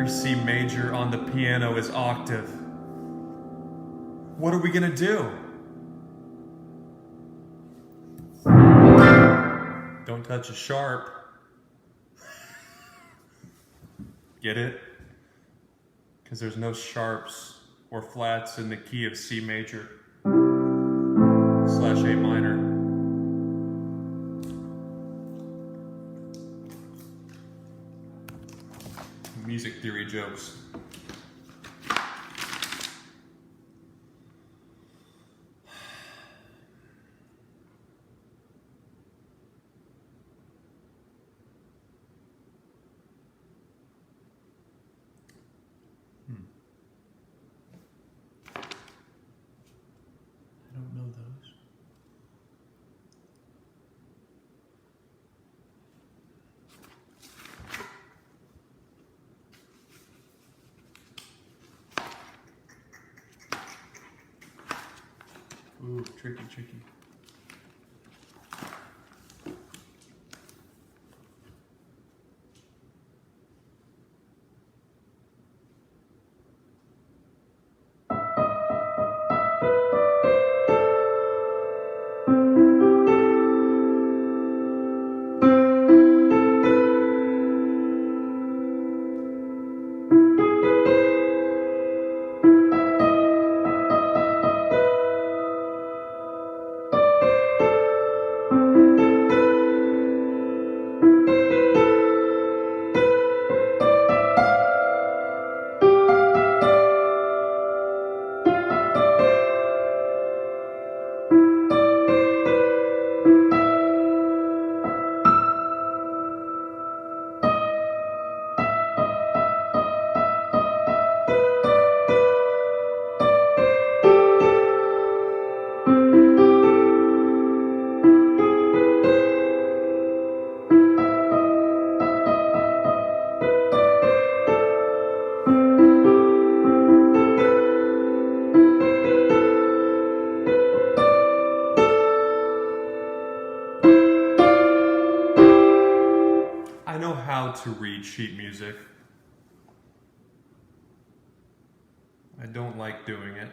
Every C major on the piano is octave. What are we gonna do? Don't touch a sharp. Get it? Because there's no sharps or flats in the key of C major / A minor. Music theory jokes. I don't know those. Ooh, tricky, tricky. I know how to read sheet music. I don't like doing it.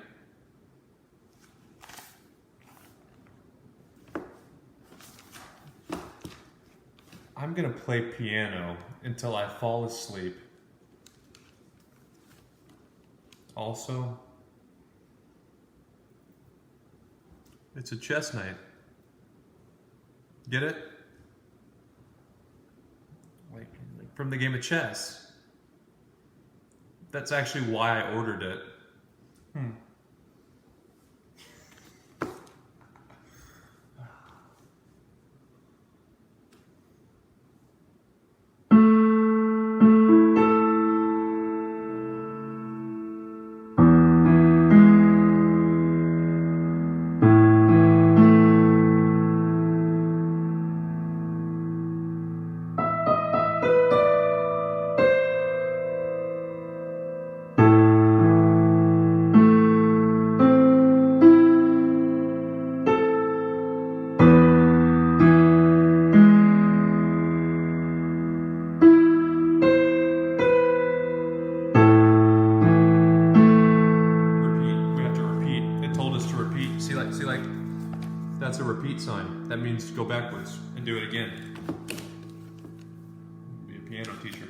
I'm gonna play piano until I fall asleep. Also, it's a chess night. Get it? Like from the game of chess. That's actually why I ordered it. See, like, that's a repeat sign. That means go backwards and do it again. Be a piano teacher.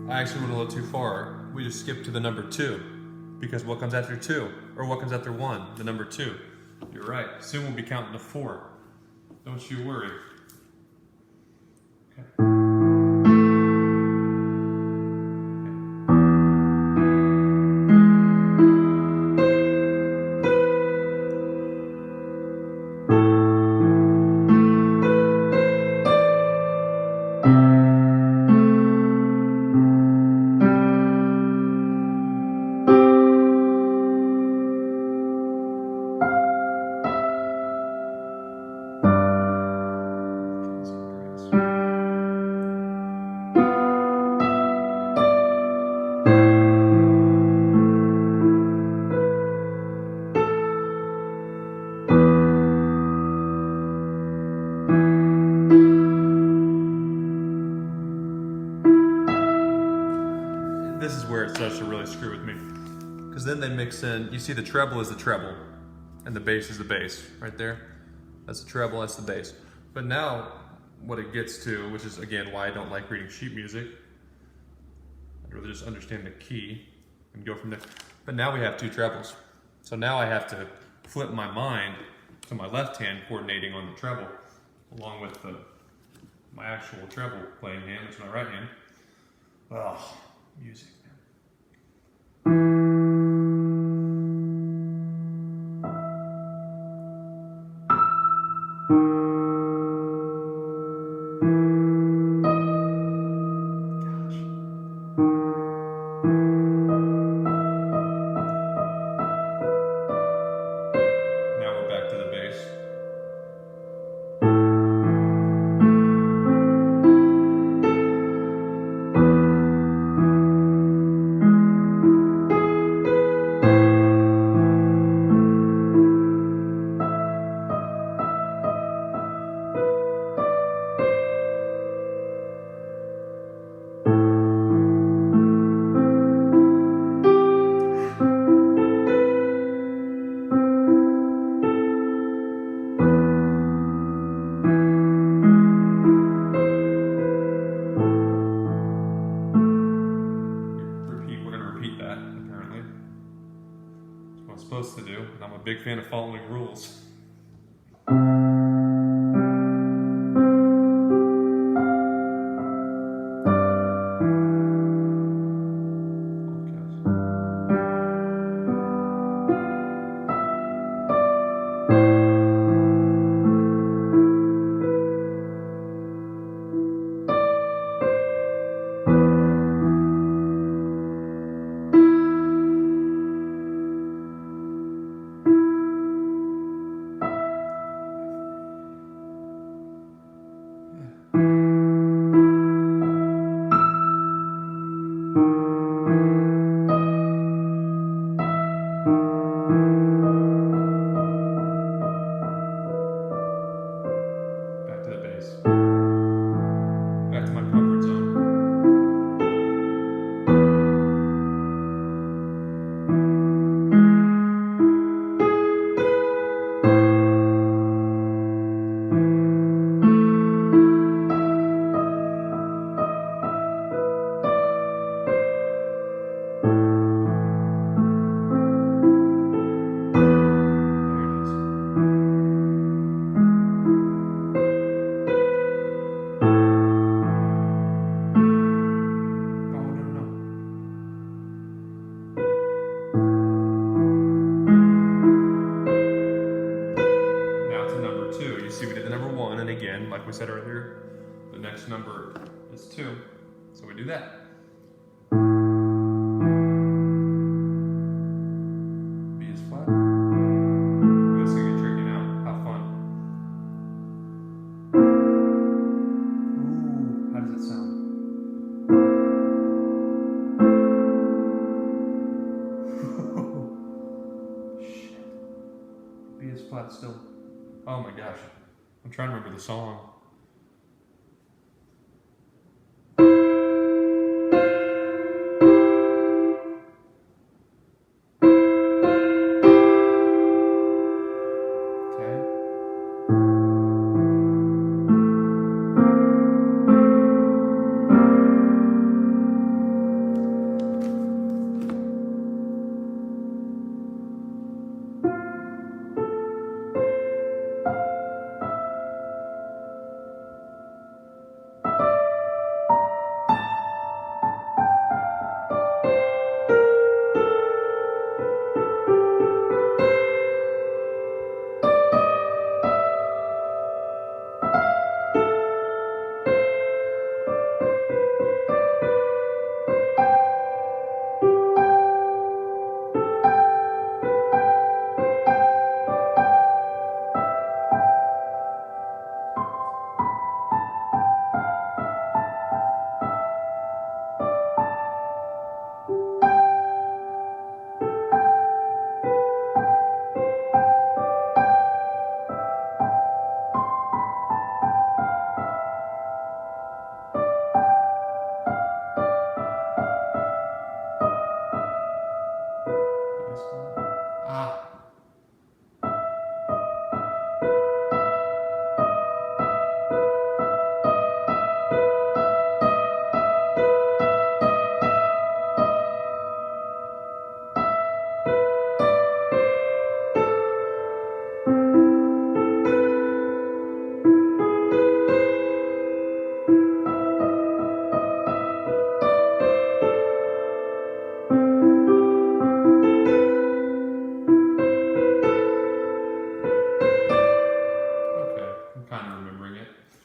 I actually went a little too far. We just skipped to the number 2. Because what comes after 2? Or what comes after 1? The number 2. You're right. Soon we'll be counting to 4. Don't you worry. This is where it starts to really screw with me. Because then they mix in, you see the treble is the treble, and the bass is the bass, right there. That's the treble, that's the bass. But now, what it gets to, which is again why I don't like reading sheet music, I'd rather just understand the key and go from there. But now we have two trebles. So now I have to flip my mind to my left hand coordinating on the treble, along with my actual treble playing hand, which is my right hand. Oh, music, man. Now we're back to the bass. We're gonna repeat that, apparently. That's what I'm supposed to do, and I'm a big fan of following rules. Back to the bass. Back to my comfort zone. And again, like we said earlier, the next number is 2, so we do that. B is flat. This is gonna get tricky now. Have fun. Ooh, how does it sound? Shit. B is flat still. Oh my gosh. I'm trying to remember the song.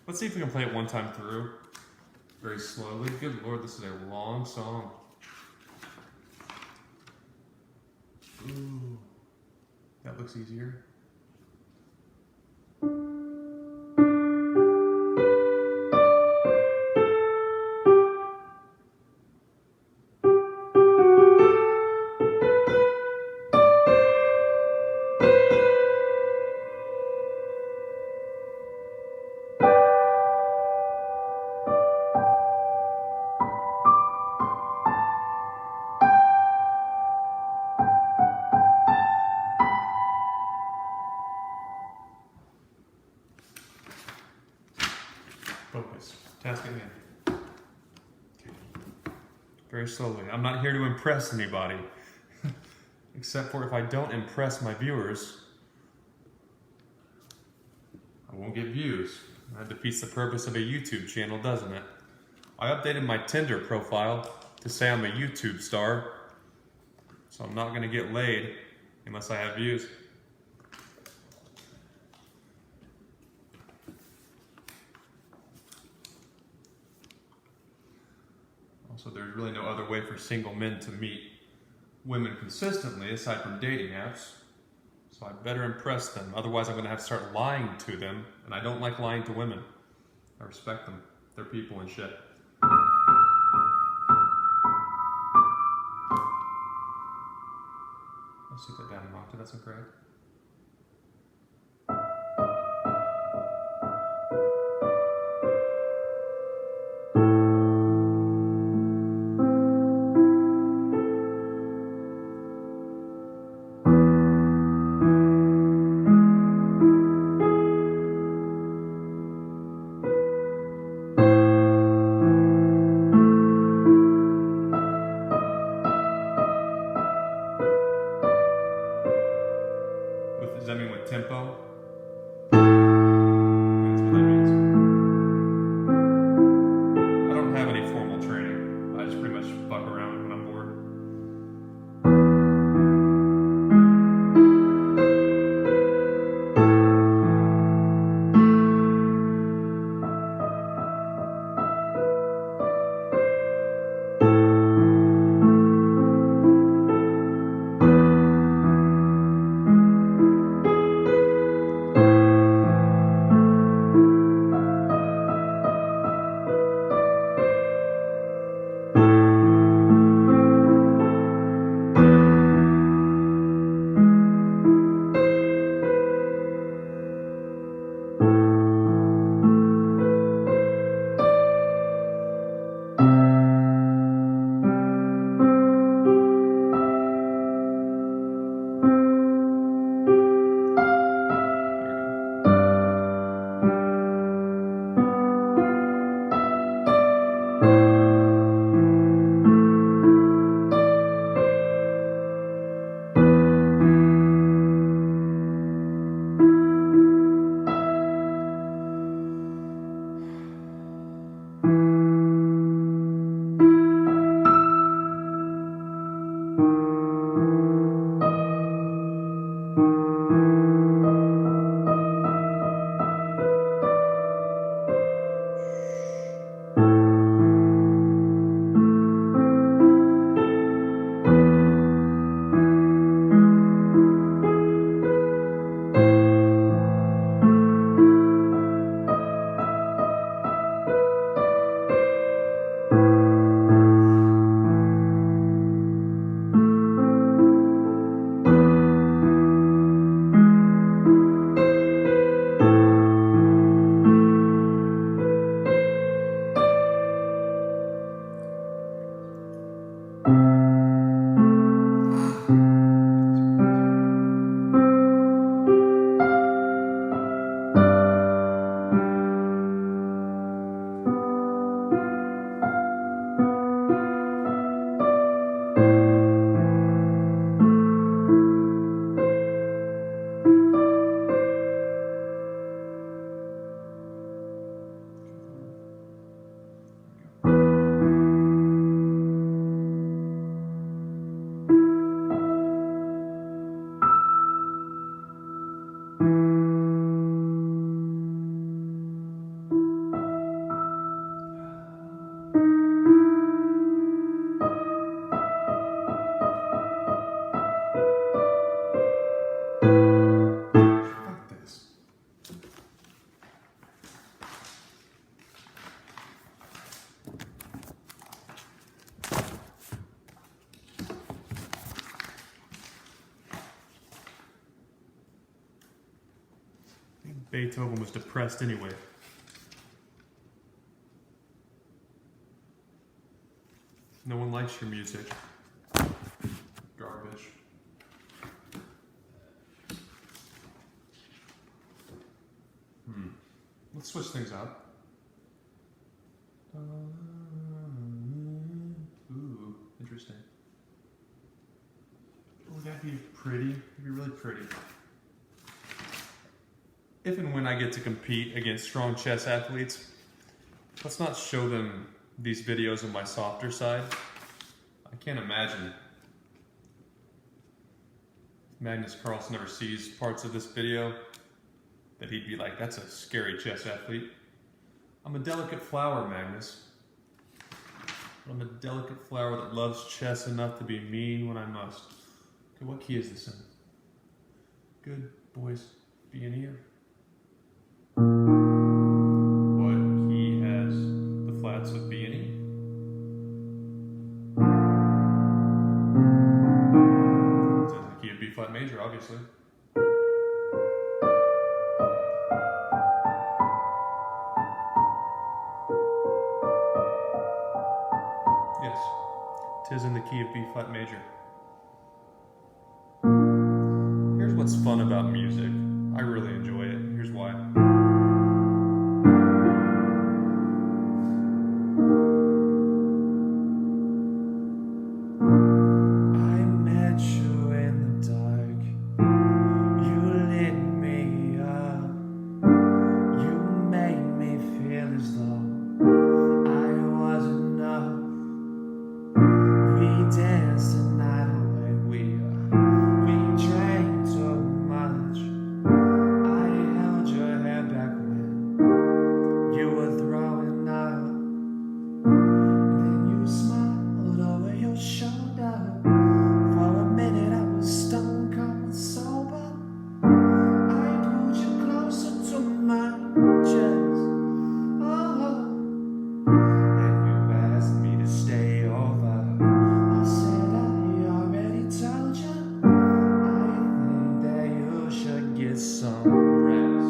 Let's see if we can play it one time through, very slowly. Good Lord, this is a long song. Ooh, that looks easier. Focus. Task at hand. Okay. Very slowly. I'm not here to impress anybody. Except for if I don't impress my viewers, I won't get views. That defeats the purpose of a YouTube channel, doesn't it? I updated my Tinder profile to say I'm a YouTube star, so I'm not going to get laid unless I have views. So there's really no other way for single men to meet women consistently aside from dating apps. So I better impress them. Otherwise I'm going to have to start lying to them. And I don't like lying to women. I respect them. They're people and shit. Let's see that down an octave. That's incorrect. Beethoven was depressed anyway. No one likes your music. Garbage. Let's switch things up. Ooh, interesting. Would that be pretty? It'd be really pretty. If and when I get to compete against strong chess athletes, let's not show them these videos of my softer side. I can't imagine Magnus Carlsen never sees parts of this video that he'd be like, that's a scary chess athlete. I'm a delicate flower, Magnus. I'm a delicate flower that loves chess enough to be mean when I must. Okay, what key is this in? Good, boys. B and E. What key has the flats of B and E? It's in the key of B flat major, obviously. Yes, 'tis in the key of B flat major. Here's what's fun about music. I really enjoy it. Here's why. I met you in the dark. You lit me up. You made me feel as though I was enough. We danced the night away. We drank so much. I held your hand back when you were throwing up. And then you smiled over your shoulder. For a minute I was stone cold sober. I pulled you closer to my chest. Oh, and you asked me to stay over. I said I already told you. I think that you should get some rest.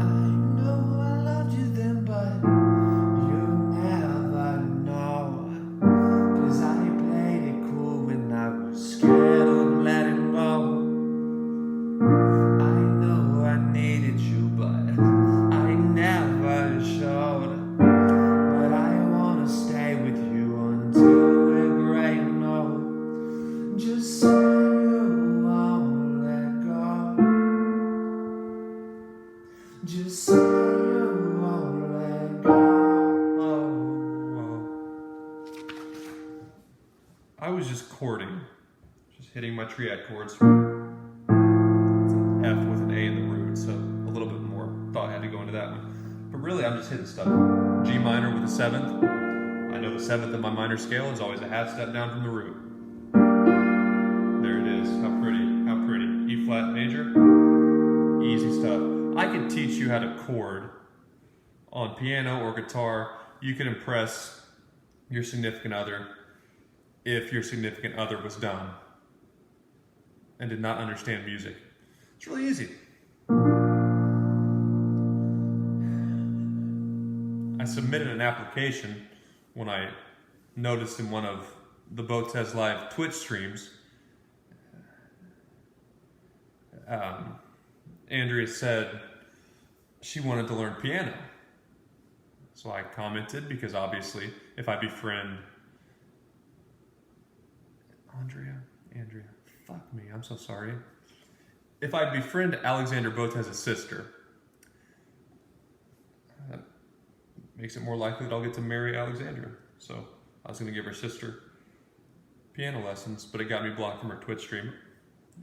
I know I loved you then, but you never know. 'Cause I played it cool when I was scared of letting go. I know I needed you, but I never showed. But I wanna stay with you until we're gray and old. Just say you won't let go. Just say you won't let go. I was just chording, just hitting my triad chords. It's an F with an A in the root, so a little bit more thought had to go into that one. But really, I'm just hitting stuff. G minor with a 7th. I know the 7th of my minor scale is always a half step down from the root. There it is. How pretty. How pretty. E flat major. Easy stuff. I can teach you how to chord on piano or guitar. You can impress your significant other if your significant other was dumb and did not understand music. It's really easy. I submitted an application when I noticed in one of the Botez Live Twitch streams, Andrea said she wanted to learn piano. So I commented, because obviously if I befriend Andrea, fuck me, I'm so sorry. If I befriend Alexander Botez's sister, that makes it more likely that I'll get to marry Alexandra. So I was gonna give her sister piano lessons, but it got me blocked from her Twitch stream.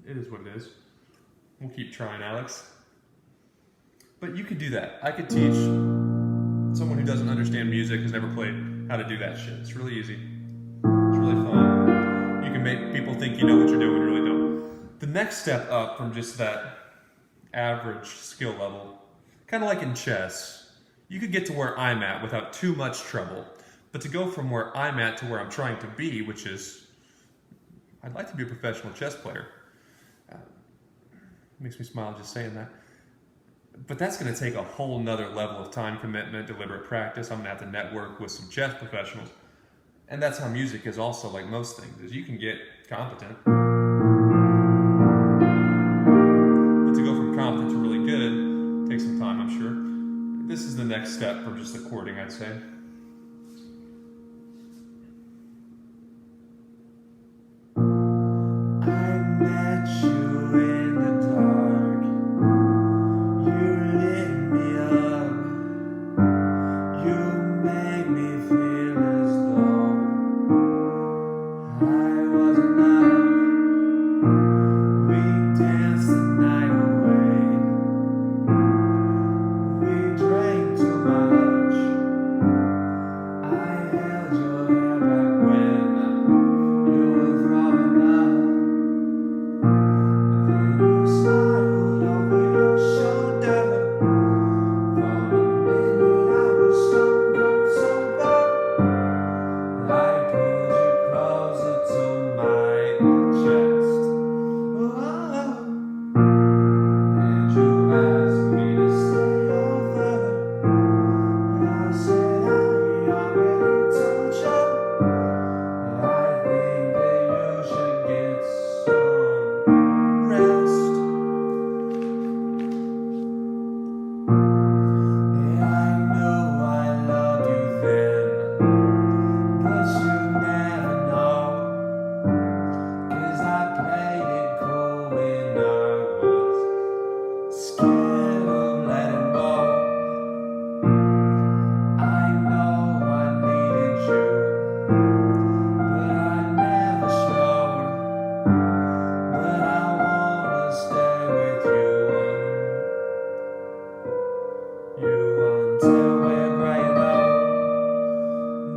It is what it is. We'll keep trying, Alex. But you could do that. I could teach someone who doesn't understand music, has never played, how to do that shit. It's really easy. It's really fun. You can make people think you know what you're doing, you really don't. The next step up from just that average skill level, kind of like in chess, you could get to where I'm at without too much trouble. But to go from where I'm at to where I'm trying to be, which is, I'd like to be a professional chess player. Makes me smile just saying that. But that's going to take a whole nother level of time commitment, deliberate practice. I'm going to have to network with some jazz professionals. And that's how music is also, like most things, is you can get competent. But to go from competent to really good takes some time, I'm sure. This is the next step from just the chording, I'd say. I met you in the dark. You lit me up. You made me feel as though I was enough. We danced the night away. We drank too much. I held your hair back when you were throwing up. Then you smiled over your shoulder. For a minute I was stone cold sober. I pulled you closer to my chest. And you asked me to stay over. I said I already told you. I think that you should get some rest. Yeah, I knew I loved you then, but you never know. 'Cause I played it cool when I was scared of letting go. I know I needed you, but I never showed. But I wanna stay with you until we're growing up.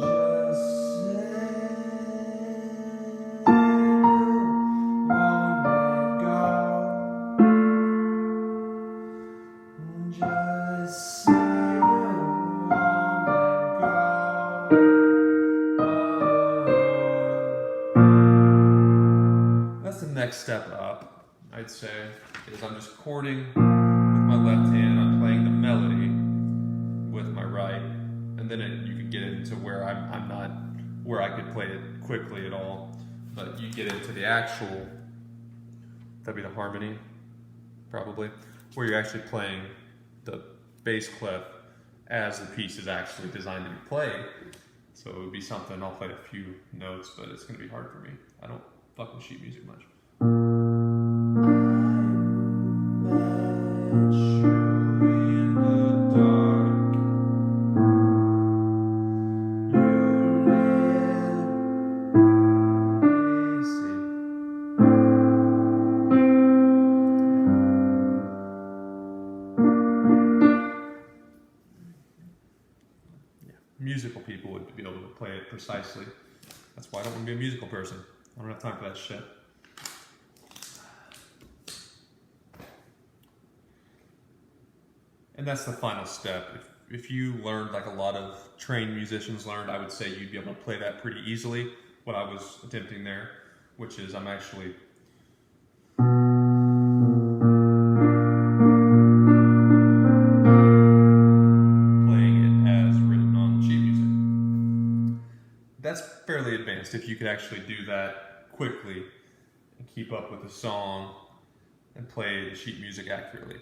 Just say you won't let go. Just say you won't let go. That's the next step up, I'd say, is I'm just chording with my left hand, I'm playing the melody with my right, and then you could get into where I'm not, where I could play it quickly at all, but you get into the actual, that'd be the harmony, probably, where you're actually playing the bass clef as the piece is actually designed to be played. So it would be something, I'll play a few notes, but it's going to be hard for me. I don't fuck with sheet music much. I met you in the dark. You lit me. See. Yeah. Musical people would be able to play it precisely. That's why I don't want to be a musical person. I don't have time for that shit. And that's the final step. If you learned like a lot of trained musicians learned, I would say you'd be able to play that pretty easily. What I was attempting there, which is I'm actually playing it as written on sheet music. That's fairly advanced if you could actually do that quickly and keep up with the song and play the sheet music accurately.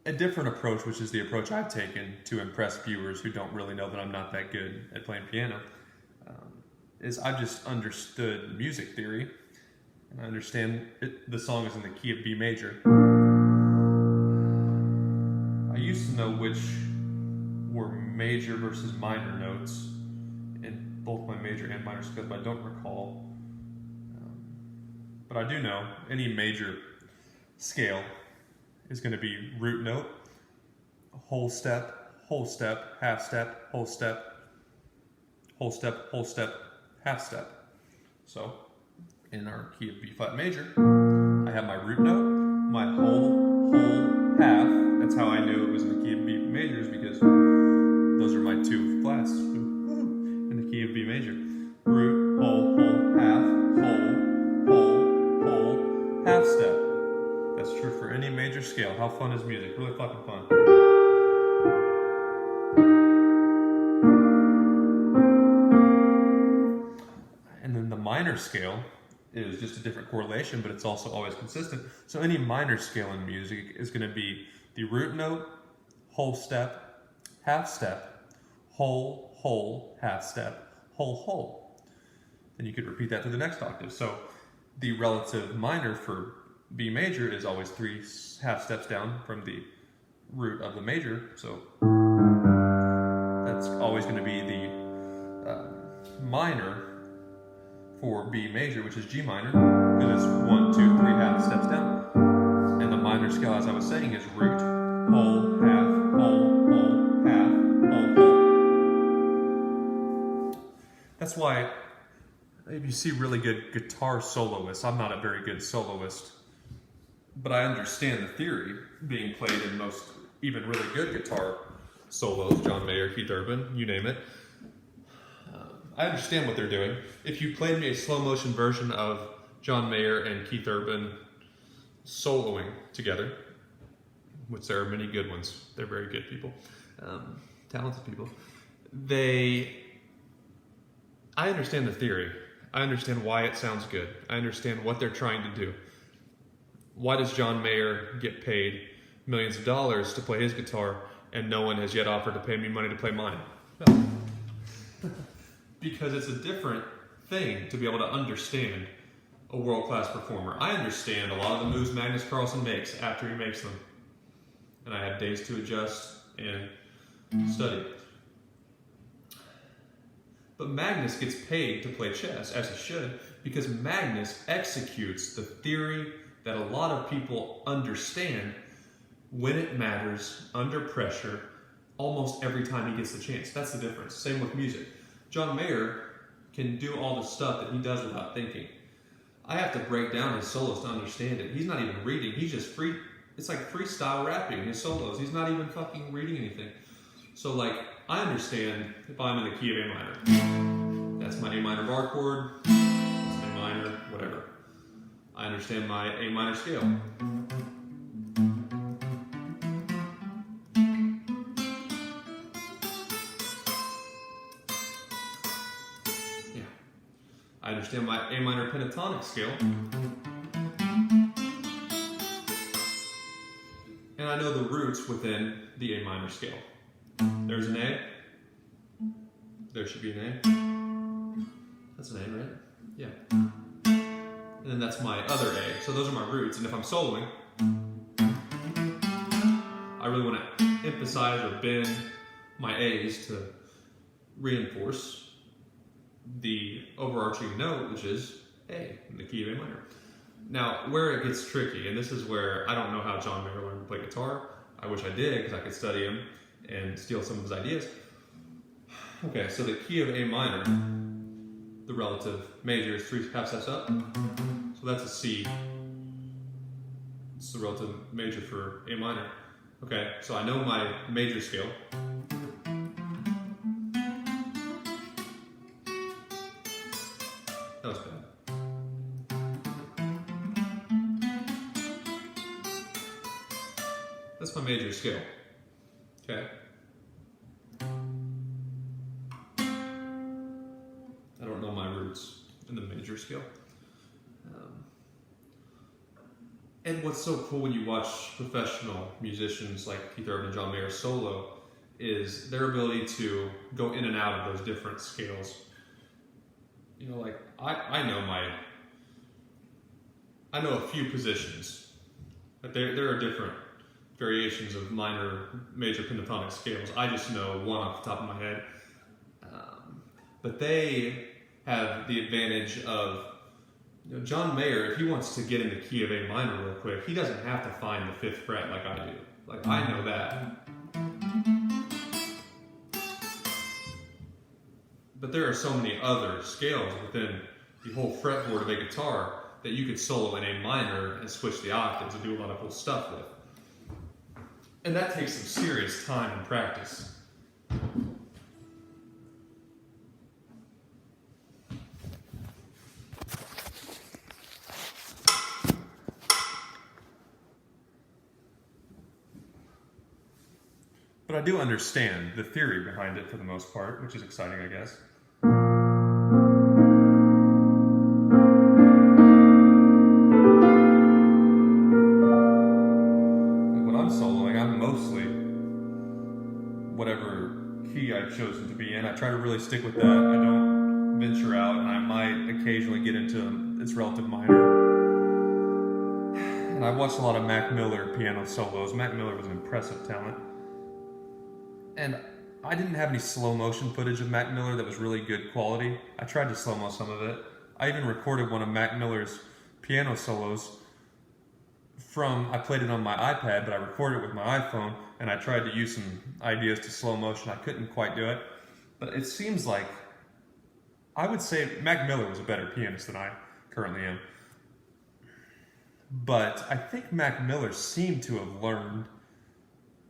A different approach, which is the approach I've taken to impress viewers who don't really know that I'm not that good at playing piano, is I've just understood music theory, and I understand the song is in the key of B major. I used to know which were major versus minor notes in both my major and minor scales, but I don't recall. But I do know any major scale is going to be root note, whole step, half step, whole step, half step. So, in our key of B flat major, I have my root note, my whole, half. That's how I knew it was in the key of B major, is because those are my two flats in the key of B major. Root, whole, half, whole, half step. for any major scale. How fun is music? Really fucking fun. And then the minor scale is just a different correlation, but it's also always consistent. So any minor scale in music is going to be the root note, whole step, half step, whole, whole, half step, whole, whole. And you could repeat that to the next octave. So the relative minor for B major is always 3 half steps down from the root of the major. So that's always going to be the minor for B major, which is G minor, because it's 1, 2, 3 half steps down. And the minor scale, as I was saying, is root, whole, half, whole, half, whole. That's why if you see really good guitar soloists, I'm not a very good soloist, but I understand the theory being played in most even really good guitar solos, John Mayer, Keith Urban, you name it. I understand what they're doing. If you played me a slow motion version of John Mayer and Keith Urban soloing together, which there are many good ones, they're very good people, talented people, I understand the theory. I understand why it sounds good. I understand what they're trying to do. Why does John Mayer get paid millions of dollars to play his guitar and no one has yet offered to pay me money to play mine? Well, because it's a different thing to be able to understand a world-class performer. I understand a lot of the moves Magnus Carlsen makes after he makes them. And I had days to adjust and study. But Magnus gets paid to play chess, as he should, because Magnus executes the theory that a lot of people understand when it matters, under pressure, almost every time he gets the chance. That's the difference. Same with music. John Mayer can do all the stuff that he does without thinking. I have to break down his solos to understand it. He's not even reading. He's just free. It's like freestyle rapping, his solos. He's not even fucking reading anything. So like, I understand if I'm in the key of A minor. That's my A minor bar chord. That's A minor, whatever. I understand my A minor scale. I understand my A minor pentatonic scale. And I know the roots within the A minor scale. There's an A. There should be an A. That's an A, right? Yeah. And then that's my other A. So those are my roots. And if I'm soloing, I really want to emphasize or bend my A's to reinforce the overarching note, which is A, in the key of A minor. Now, where it gets tricky, and this is where I don't know how John Mayer learned to play guitar. I wish I did, because I could study him and steal some of his ideas. Okay, so the key of A minor, the relative major is 3 half steps up. So that's a C. It's the relative major for A minor. Okay, so I know my major scale. That was bad. That's my major scale. Okay. I don't know my roots in the major scale. And what's so cool when you watch professional musicians like Keith Urban and John Mayer solo is their ability to go in and out of those different scales. You know, like I know a few positions, but there are different variations of minor, major pentatonic scales. I just know one off the top of my head. But they have the advantage of, you know, John Mayer, if he wants to get in the key of A minor real quick, he doesn't have to find the 5th fret like I do. Like, I know that. But there are so many other scales within the whole fretboard of a guitar that you could solo in A minor and switch the octaves and do a lot of cool stuff with. And that takes some serious time and practice. But I do understand the theory behind it for the most part, which is exciting, I guess. When I'm soloing, I'm mostly whatever key I've chosen to be in. I try to really stick with that. I don't venture out, and I might occasionally get into its relative minor. And I've watched a lot of Mac Miller piano solos. Mac Miller was an impressive talent. And I didn't have any slow motion footage of Mac Miller that was really good quality. I tried to slow-mo some of it. I even recorded one of Mac Miller's piano solos I played it on my iPad, but I recorded it with my iPhone, and I tried to use some ideas to slow motion. I couldn't quite do it. But it seems like, I would say Mac Miller was a better pianist than I currently am. But I think Mac Miller seemed to have learned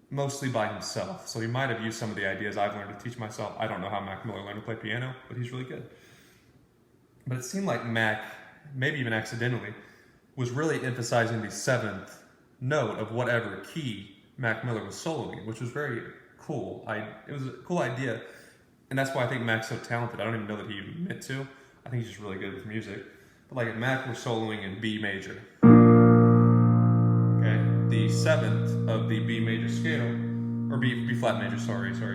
mostly by himself. So he might have used some of the ideas I've learned to teach myself. I don't know how Mac Miller learned to play piano, but he's really good. But it seemed like Mac, maybe even accidentally, was really emphasizing the seventh note of whatever key Mac Miller was soloing, which was very cool. It was a cool idea, and that's why I think Mac's so talented. I don't even know that he even meant to. I think he's just really good with music. But like if Mac were soloing in B major, okay, the seventh of the B major scale, or B flat major, sorry, is the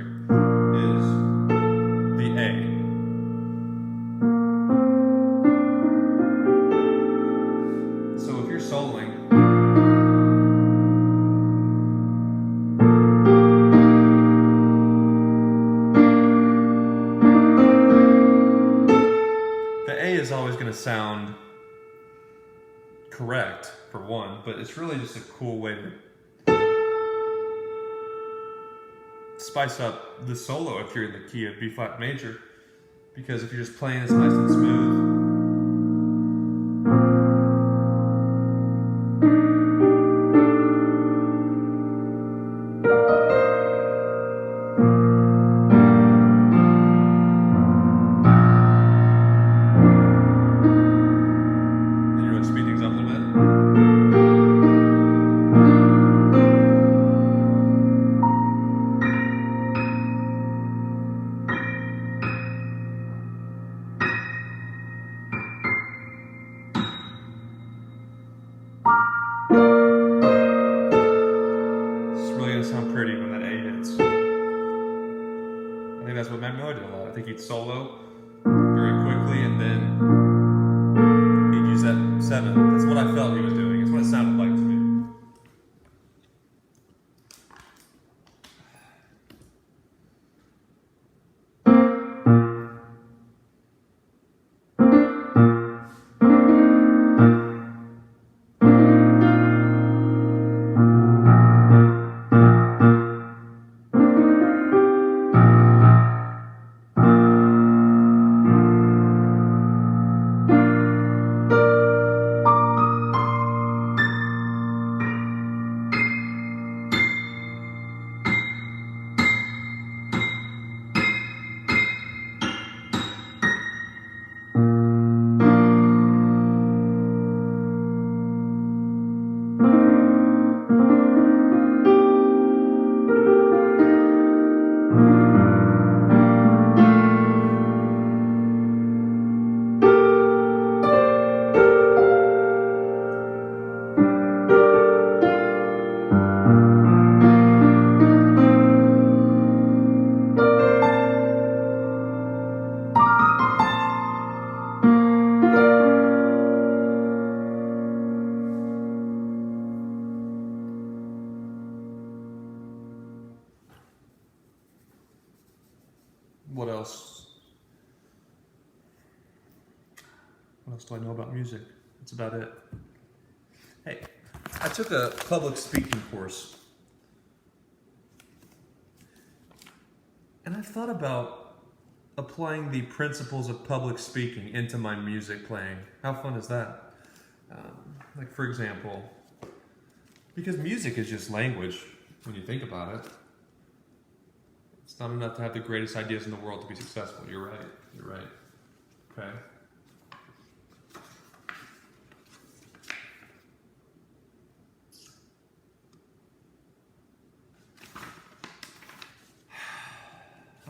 A. So if you're soloing, the A is always going to sound correct, for one, but it's really just a cool way to spice up the solo if you're in the key of B flat major, because if you're just playing this nice and smooth, sound pretty when that A hits. I think that's what Mac Miller did a lot. I think he'd solo very quickly and then he'd use that seventh. That's what I felt he was doing. It's what it sounded like to me. What else? What else do I know about music? That's about it. Hey, I took a public speaking course. And I thought about applying the principles of public speaking into my music playing. How fun is that? Like, for example, because music is just language when you think about it. It's not enough to have the greatest ideas in the world to be successful. You're right. You're right. Okay.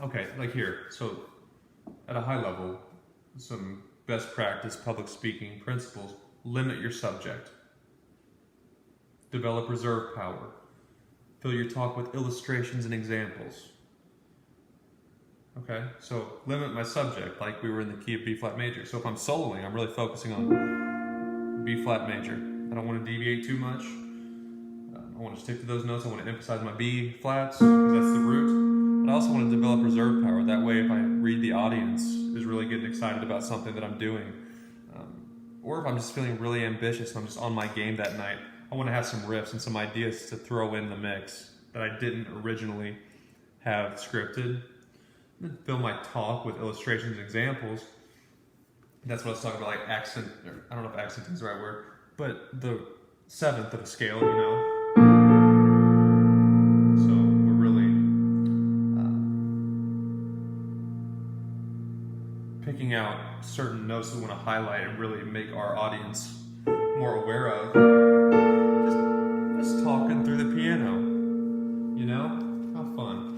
Okay, like here. So at a high level, some best practice public speaking principles. Limit your subject. Develop reserve power. Fill your talk with illustrations and examples. Okay, so limit my subject, like we were in the key of B flat major. So if I'm soloing, I'm really focusing on B flat major. I don't want to deviate too much. I want to stick to those notes. I want to emphasize my B flats because that's the root. But I also want to develop reserve power. That way, if I read the audience is really getting excited about something that I'm doing, or if I'm just feeling really ambitious and I'm just on my game that night, I want to have some riffs and some ideas to throw in the mix that I didn't originally have scripted. Fill my talk with illustrations and examples. That's what I was talking about, like accent, or I don't know if accent is the right word, but the seventh of a scale, you know. So we're really picking out certain notes that we want to highlight and really make our audience more aware of. Just talking through the piano, you know? How fun.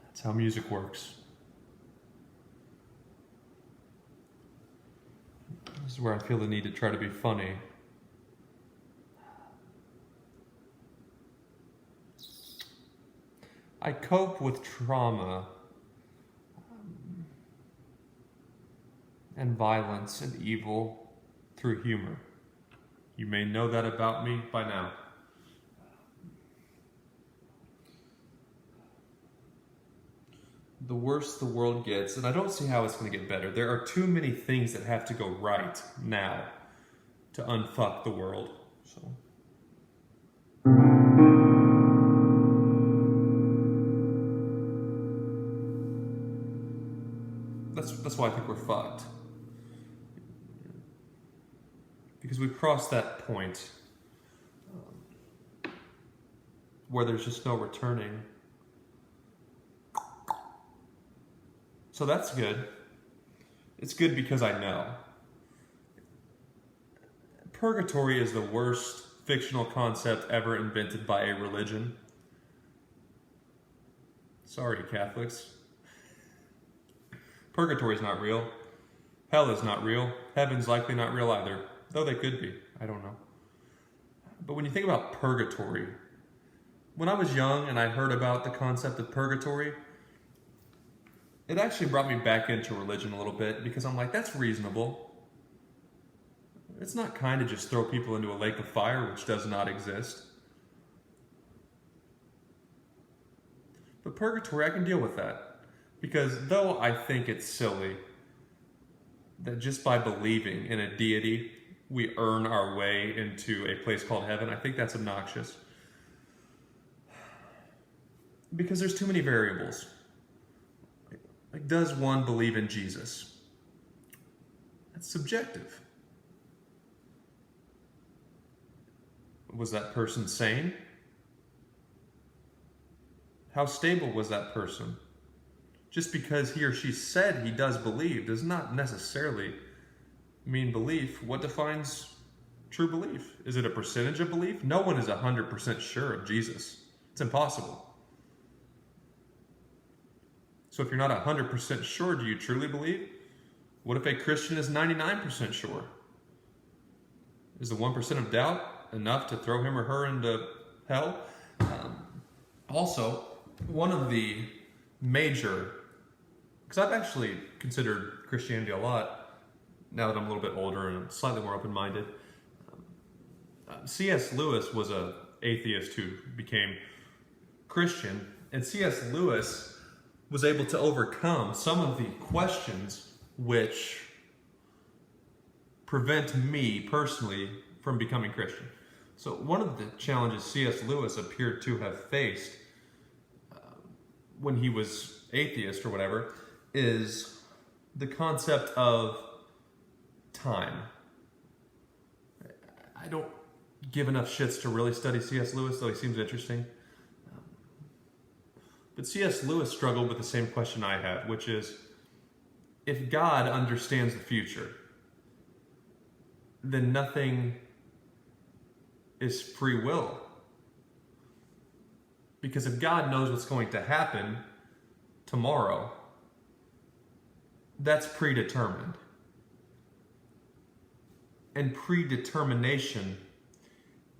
That's how music works. This is where I feel the need to try to be funny. I cope with trauma and violence and evil through humor. You may know that about me by now. The worse the world gets, and I don't see how it's going to get better. There are too many things that have to go right now to unfuck the world. So that's why I think we're fucked. Because we've crossed that point where there's just no returning. So that's good. It's good because I know. Purgatory is the worst fictional concept ever invented by a religion. Sorry, Catholics. Purgatory is not real. Hell is not real. Heaven's likely not real either. Though they could be. I don't know. But when you think about purgatory, when I was young and I heard about the concept of purgatory, it actually brought me back into religion a little bit because I'm like, that's reasonable. It's not kind to just throw people into a lake of fire, which does not exist. But purgatory, I can deal with that. Because though I think it's silly that just by believing in a deity, we earn our way into a place called heaven, I think that's obnoxious. Because there's too many variables. Like, does one believe in Jesus? That's subjective. Was that person sane? How stable was that person? Just because he or she said he does believe does not necessarily mean belief. What defines true belief? Is it a percentage of belief? No one is 100% sure of Jesus. It's impossible. So if you're not 100% sure, do you truly believe? What if a Christian is 99% sure? Is the 1% of doubt enough to throw him or her into hell? Also, one of the major, because I've actually considered Christianity a lot, now that I'm a little bit older and slightly more open-minded. C.S. Lewis was an atheist who became Christian, and C.S. Lewis was able to overcome some of the questions which prevent me personally from becoming Christian. So one of the challenges C.S. Lewis appeared to have faced when he was atheist or whatever, is the concept of time. I don't give enough shits to really study C.S. Lewis, though he seems interesting. But C.S. Lewis struggled with the same question I have, which is, if God understands the future, then nothing is free will. Because if God knows what's going to happen tomorrow, that's predetermined. And predetermination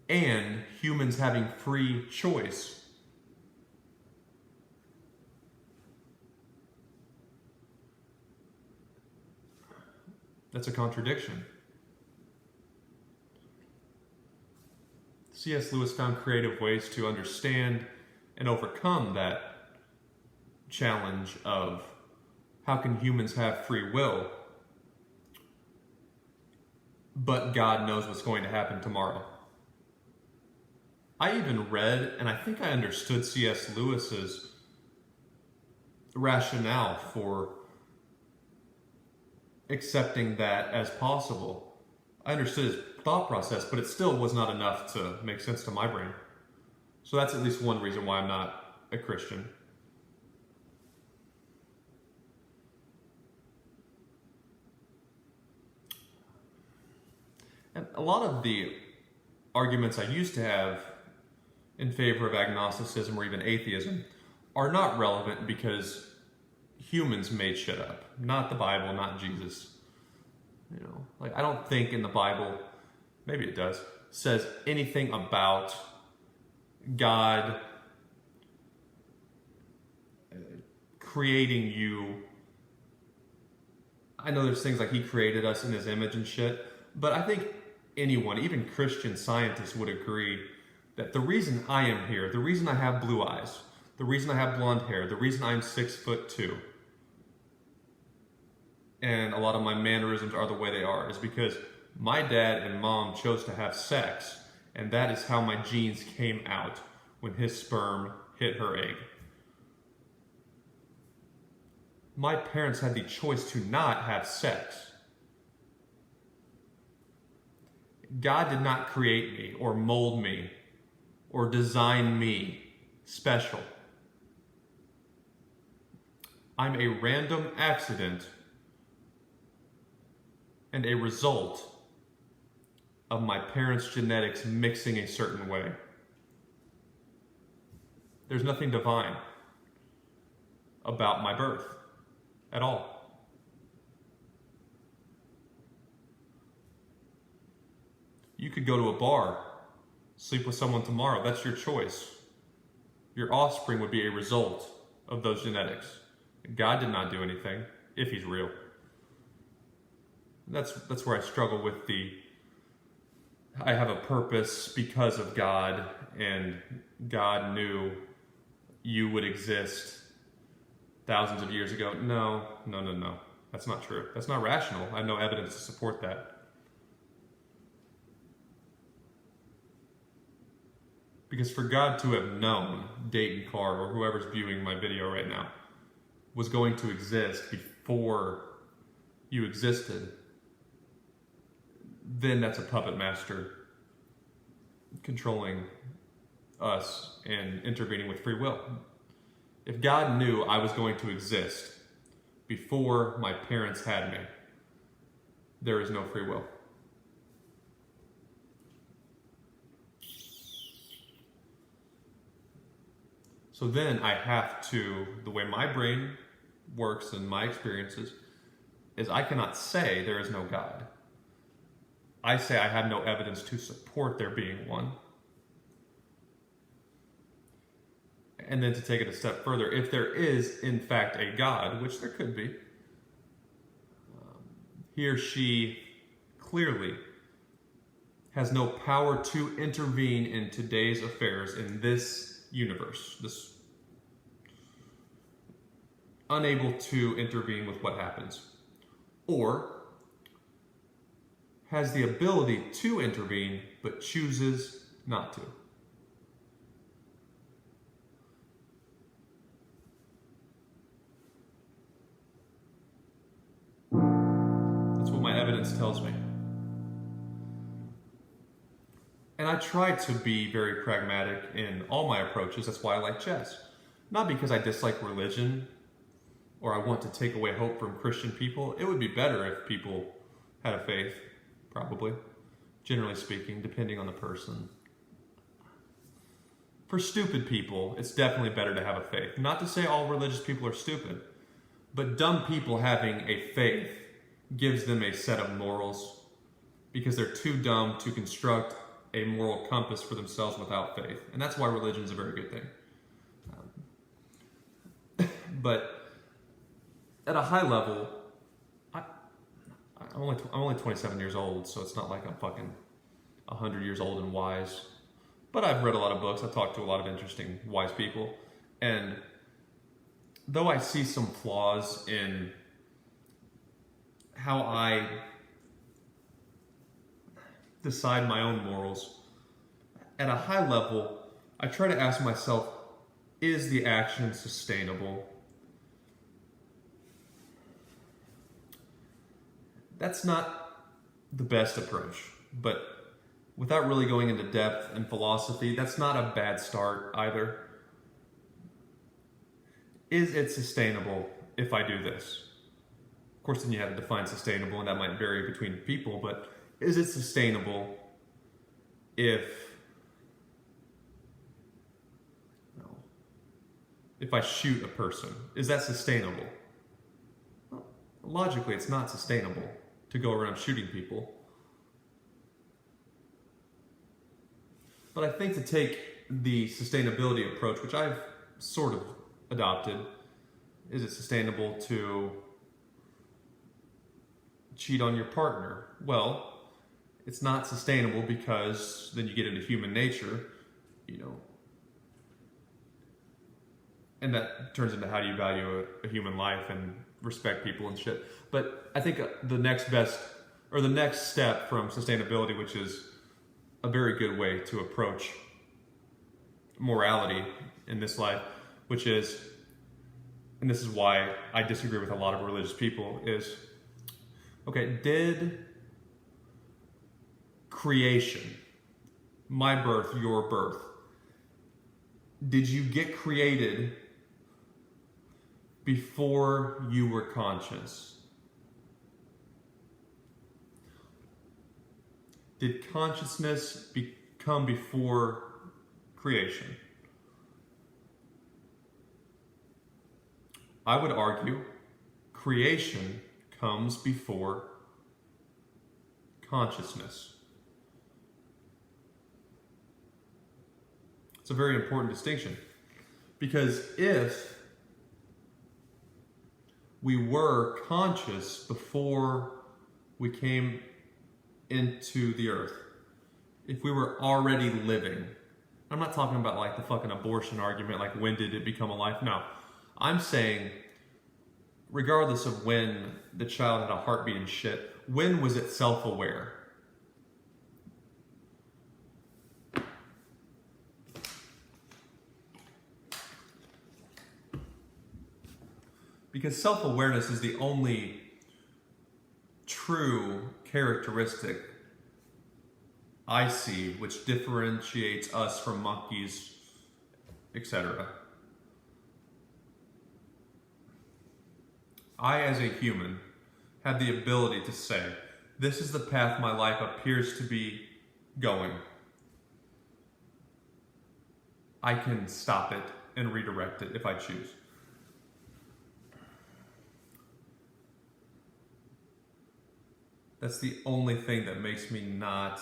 and humans having free choice that's a contradiction. C.S. Lewis found creative ways to understand and overcome that challenge of how can humans have free will, but God knows what's going to happen tomorrow. I even read, and I think I understood C.S. Lewis's rationale for accepting that as possible. I understood his thought process, but it still was not enough to make sense to my brain. So that's at least one reason why I'm not a Christian. And a lot of the arguments I used to have in favor of agnosticism or even atheism are not relevant because humans made shit up. Not the Bible, not Jesus. You know, like I don't think in the Bible, maybe it does, says anything about God creating you. I know there's things like he created us in his image and shit, but I think anyone, even Christian scientists, would agree that the reason I am here, the reason I have blue eyes, the reason I have blonde hair, the reason I'm 6'2", and a lot of my mannerisms are the way they are, is because my dad and mom chose to have sex, and that is how my genes came out when his sperm hit her egg. My parents had the choice to not have sex. God did not create me or mold me or design me special. I'm a random accident and a result of my parents' genetics mixing a certain way. There's nothing divine about my birth at all. You could go to a bar, sleep with someone tomorrow. That's your choice. Your offspring would be a result of those genetics. God did not do anything, if he's real. That's where I struggle with I have a purpose because of God, and God knew you would exist thousands of years ago. No. That's not true. That's not rational. I have no evidence to support that. Because for God to have known Dayton Carr, or whoever's viewing my video right now, was going to exist before you existed, then that's a puppet master controlling us and intervening with free will. If God knew I was going to exist before my parents had me, there is no free will. So then I have to, the way my brain works and my experiences, is I cannot say there is no God. I say I have no evidence to support there being one. And then to take it a step further, if there is in fact a God, which there could be, he or she clearly has no power to intervene in today's affairs in this universe, unable to intervene with what happens, or has the ability to intervene but chooses not to. evidence tells me. And I try to be very pragmatic in all my approaches. That's why I like chess. Not because I dislike religion or I want to take away hope from Christian people. It would be better if people had a faith, probably, generally speaking, depending on the person. For stupid people, it's definitely better to have a faith. Not to say all religious people are stupid, but dumb people having a faith gives them a set of morals because they're too dumb to construct a moral compass for themselves without faith. And that's why religion is a very good thing. But at a high level, I'm only 27 years old, so it's not like I'm fucking 100 years old and wise. But I've read a lot of books. I've talked to a lot of interesting, wise people. And though I see some flaws in how I decide my own morals, at a high level, I try to ask myself, is the action sustainable? That's not the best approach, but without really going into depth and philosophy, that's not a bad start either. Is it sustainable if I do this? Of course, then you have to define sustainable, and that might vary between people, but is it sustainable if I shoot a person? Is that sustainable? Well, logically, it's not sustainable to go around shooting people. But I think to take the sustainability approach, which I've sort of adopted, is it sustainable to cheat on your partner? Well, it's not sustainable because then you get into human nature, and that turns into how do you value a human life and respect people and shit. But I think the next step from sustainability, which is a very good way to approach morality in this life, which is, and this is why I disagree with a lot of religious people, is, okay, did creation, my birth, your birth, did you get created before you were conscious? Did consciousness come before creation? I would argue creation comes before consciousness. It's a very important distinction, because if we were conscious before we came into the earth, if we were already living, I'm not talking about like the fucking abortion argument, like when did it become alive? No, I'm saying regardless of when the child had a heartbeat and shit, when was it self-aware? Because self-awareness is the only true characteristic I see which differentiates us from monkeys, etc. I, as a human, have the ability to say, this is the path my life appears to be going. I can stop it and redirect it if I choose. That's the only thing that makes me not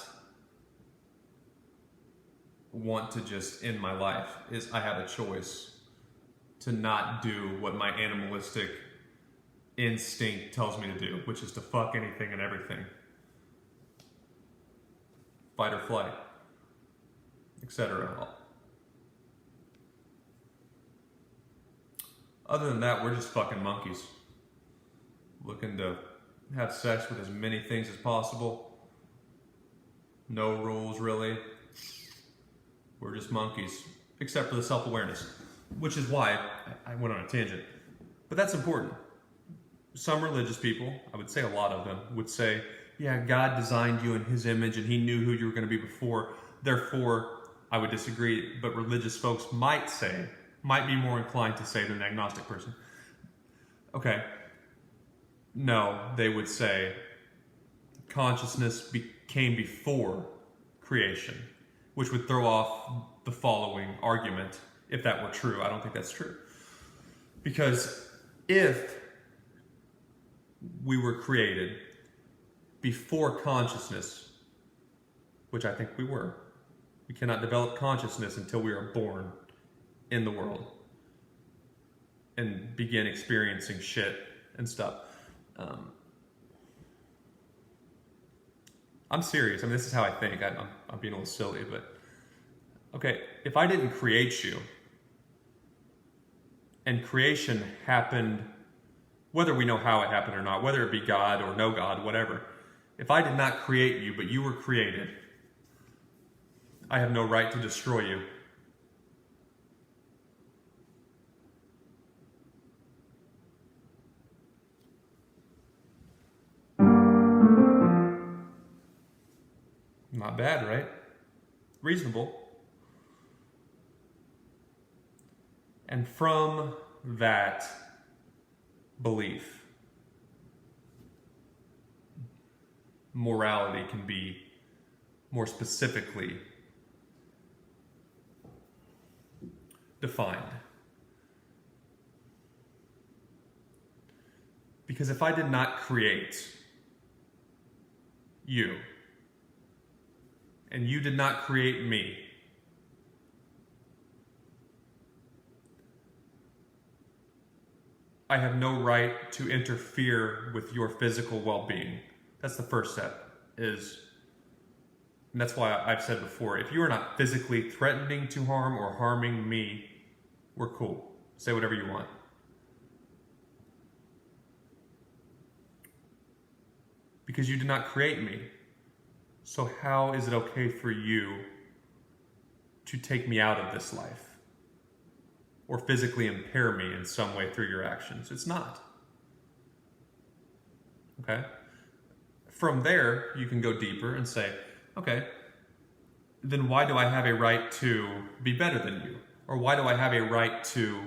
want to just end my life, is I have a choice to not do what my animalistic instinct tells me to do, which is to fuck anything and everything. Fight or flight, etc. Other than that, we're just fucking monkeys, looking to have sex with as many things as possible. No rules, really. We're just monkeys, except for the self-awareness, which is why I went on a tangent. But that's important. some religious people, I would say a lot of them, would say, yeah, God designed you in his image and he knew who you were going to be before. Therefore, I would disagree, but religious folks might be more inclined to say than an agnostic person. Okay, no, they would say consciousness came before creation, which would throw off the following argument if that were true. I don't think that's true. Because if we were created before consciousness, which I think we were, we cannot develop consciousness until we are born in the world and begin experiencing shit and stuff. I'm serious. I mean, this is how I think. I'm being a little silly, but okay, if I didn't create you and creation happened, whether we know how it happened or not, whether it be God or no God, whatever, if I did not create you, but you were created, I have no right to destroy you. Not bad, right? Reasonable. And from that belief, morality can be more specifically defined. Because if I did not create you, and you did not create me, I have no right to interfere with your physical well-being. That's the first step, and that's why I've said before, if you are not physically threatening to harm or harming me, we're cool. Say whatever you want. Because you did not create me. So how is it okay for you to take me out of this life? Or physically impair me in some way through your actions? It's not. Okay? From there, you can go deeper and say, okay, then why do I have a right to be better than you? Or why do I have a right to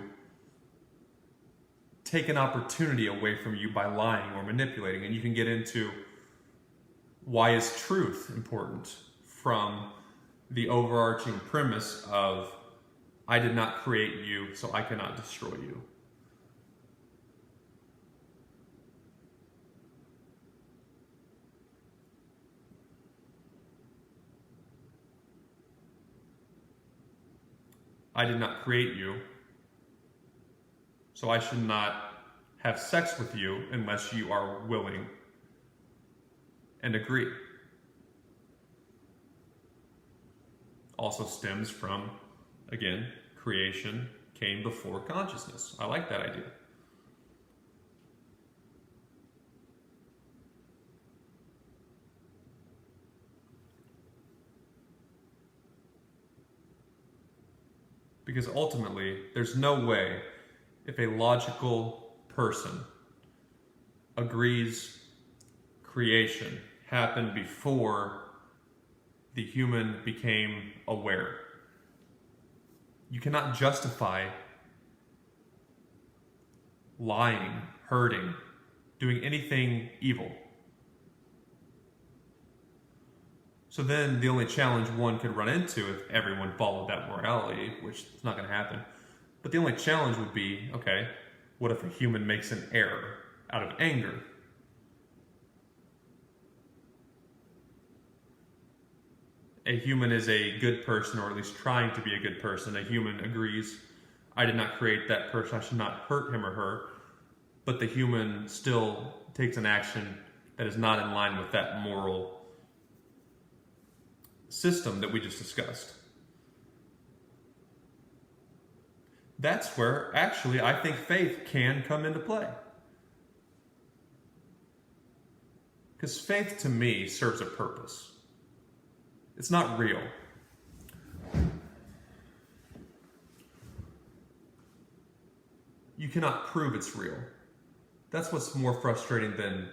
take an opportunity away from you by lying or manipulating? And you can get into why is truth important from the overarching premise of I did not create you, so I cannot destroy you. I did not create you, so I should not have sex with you unless you are willing and agree. Also stems from, again, creation came before consciousness. I like that idea. Because ultimately, there's no way, if a logical person agrees creation happened before the human became aware, you cannot justify lying, hurting, doing anything evil. So then the only challenge one could run into if everyone followed that morality, which is not going to happen, but the only challenge would be, okay, what if a human makes an error out of anger? A human is a good person, or at least trying to be a good person. A human agrees, I did not create that person, I should not hurt him or her, but the human still takes an action that is not in line with that moral system that we just discussed. That's where, actually, I think faith can come into play. Because faith, to me, serves a purpose. It's not real. You cannot prove it's real. That's what's more frustrating than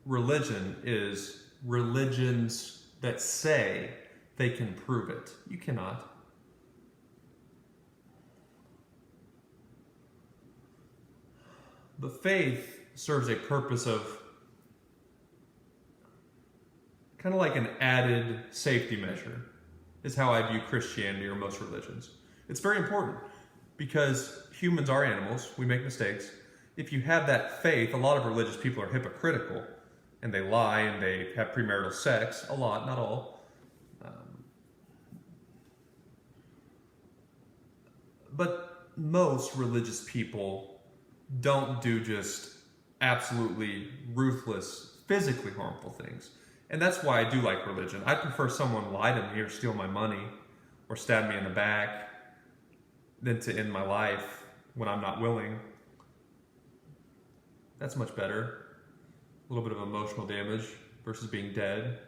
religion is religions that say they can prove it. You cannot. But faith serves a purpose of kind of like an added safety measure, is how I view Christianity or most religions. It's very important because humans are animals, we make mistakes. If you have that faith, a lot of religious people are hypocritical and they lie and they have premarital sex, a lot, not all. But most religious people don't do just absolutely ruthless, physically harmful things. And that's why I do like religion. I prefer someone lie to me or steal my money or stab me in the back than to end my life when I'm not willing. That's much better. A little bit of emotional damage versus being dead.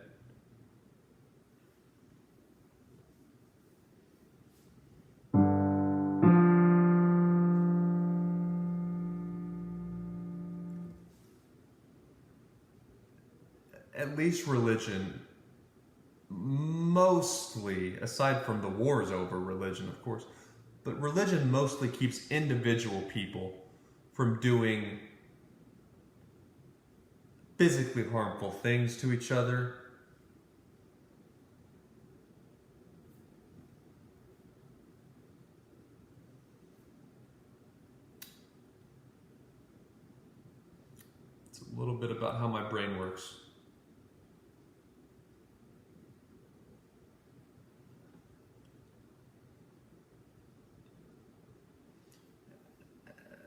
At least religion, mostly, aside from the wars over religion, of course, but religion mostly keeps individual people from doing physically harmful things to each other. It's a little bit about how my brain works.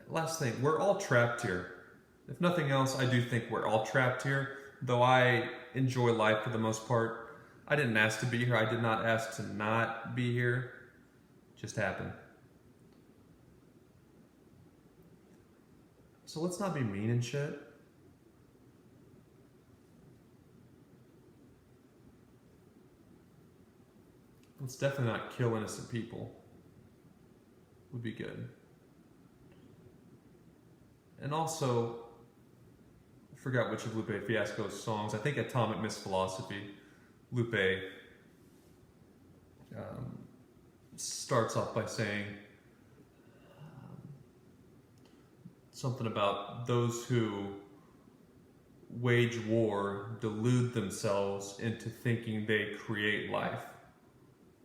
Last thing, we're all trapped here. If nothing else, I do think we're all trapped here. Though I enjoy life for the most part. I didn't ask to be here. I did not ask to not be here. It just happened. So let's not be mean and shit. Let's definitely not kill innocent people. Would be good. And also, I forgot which of Lupe Fiasco's songs, I think Atomic Miss Philosophy, Lupe starts off by saying something about those who wage war delude themselves into thinking they create life,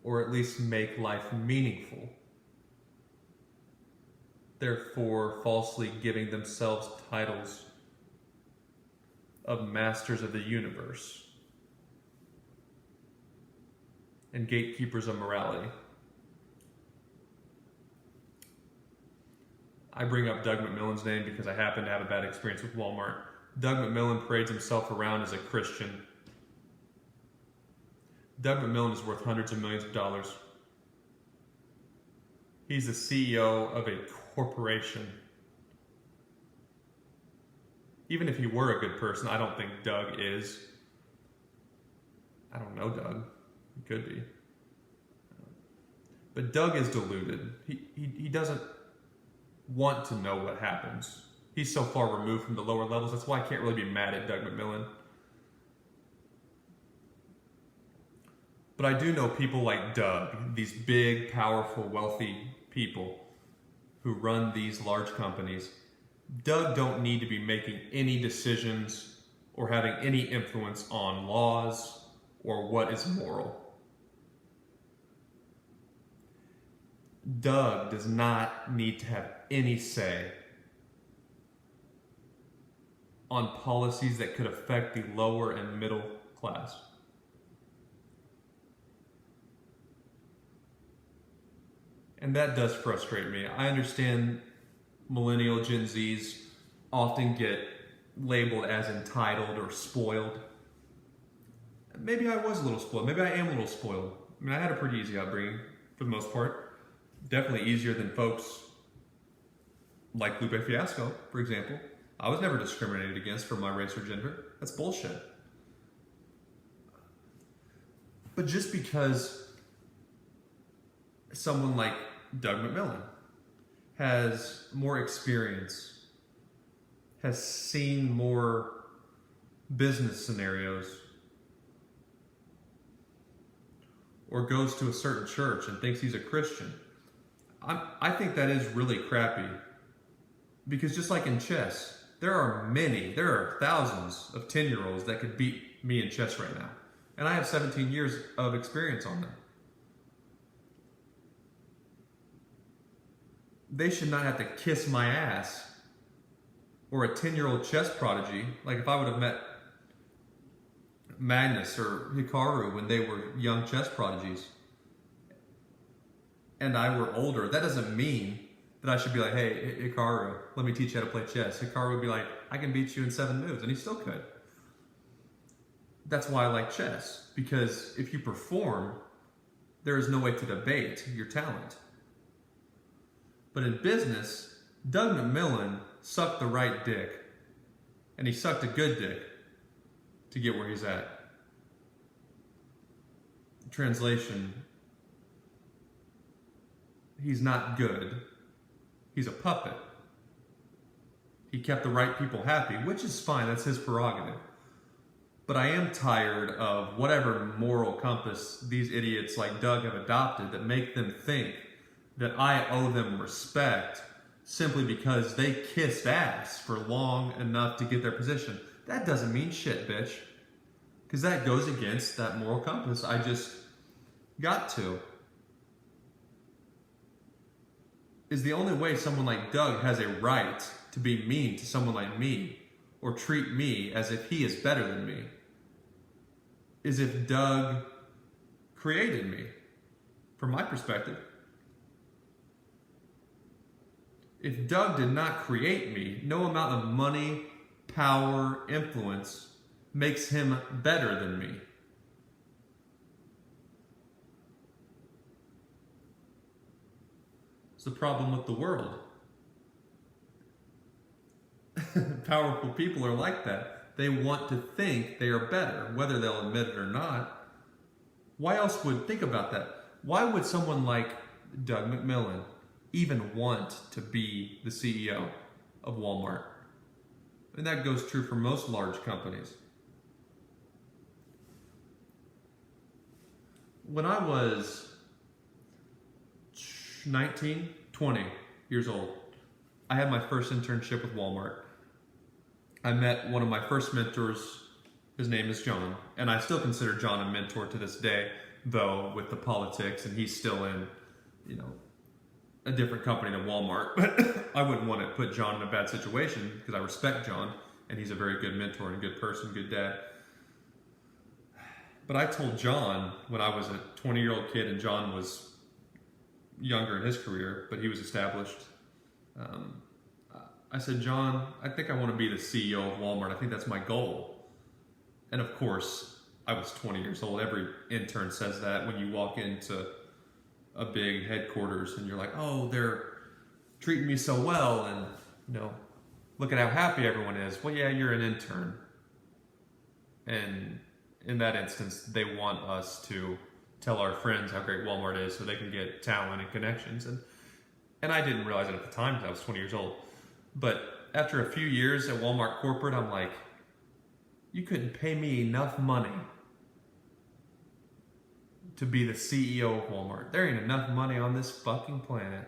or at least make life meaningful, therefore falsely giving themselves titles of masters of the universe and gatekeepers of morality. I bring up Doug McMillan's name because I happen to have a bad experience with Walmart. Doug McMillan parades himself around as a Christian. Doug McMillan is worth hundreds of millions of dollars. He's the CEO of a corporation. Even if he were a good person, I don't think Doug is. I don't know Doug. He could be. But Doug is deluded. He doesn't want to know what happens. He's so far removed from the lower levels. That's why I can't really be mad at Doug McMillan. But I do know people like Doug, these big, powerful, wealthy people who run these large companies. Doug don't need to be making any decisions or having any influence on laws or what is moral. Doug does not need to have any say on policies that could affect the lower and middle class. And that does frustrate me. I understand millennial Gen Zs often get labeled as entitled or spoiled. Maybe I was a little spoiled. Maybe I am a little spoiled. I mean, I had a pretty easy upbringing for the most part. Definitely easier than folks like Lupe Fiasco, for example. I was never discriminated against for my race or gender. That's bullshit. But just because someone like Doug McMillan has more experience has seen more business scenarios or goes to a certain church and thinks he's a Christian. I think that is really crappy, because just like in chess, there are thousands of 10-year-olds that could beat me in chess right now. And I have 17 years of experience on them. They should not have to kiss my ass, or a 10-year-old chess prodigy. Like if I would have met Magnus or Hikaru when they were young chess prodigies and I were older, that doesn't mean that I should be like, hey, Hikaru, let me teach you how to play chess. Hikaru would be like, I can beat you in 7 moves, and he still could. That's why I like chess, because if you perform, there is no way to debate your talent. But in business, Doug McMillon sucked the right dick, and he sucked a good dick to get where he's at. Translation, he's not good. He's a puppet. He kept the right people happy, which is fine, that's his prerogative. But I am tired of whatever moral compass these idiots like Doug have adopted that make them think that I owe them respect simply because they kissed ass for long enough to get their position. That doesn't mean shit, bitch. Because that goes against that moral compass I just got to. Is the only way someone like Doug has a right to be mean to someone like me or treat me as if he is better than me is if Doug created me, from my perspective. If Doug did not create me, no amount of money, power, influence makes him better than me. It's the problem with the world. Powerful people are like that. They want to think they are better, whether they'll admit it or not. Why else would think about that? Why would someone like Doug McMillon even want to be the CEO of Walmart? And that goes true for most large companies. When I was 19, 20 years old, I had my first internship with Walmart. I met one of my first mentors. His name is John, and I still consider John a mentor to this day, though with the politics, and he's still in, a different company than Walmart. But I wouldn't want to put John in a bad situation because I respect John, and he's a very good mentor and a good person, good dad. But I told John when I was a 20-year-old kid, and John was younger in his career, but he was established. I said, John, I think I want to be the CEO of Walmart. I think that's my goal. And of course, I was 20 years old. Every intern says that when you walk into a big headquarters and you're like, oh, they're treating me so well, and look at how happy everyone is. Well, yeah, you're an intern. And in that instance, they want us to tell our friends how great Walmart is so they can get talent and connections. And I didn't realize it at the time because I was 20 years old. But after a few years at Walmart corporate, I'm like, you couldn't pay me enough money to be the CEO of Walmart. There ain't enough money on this fucking planet.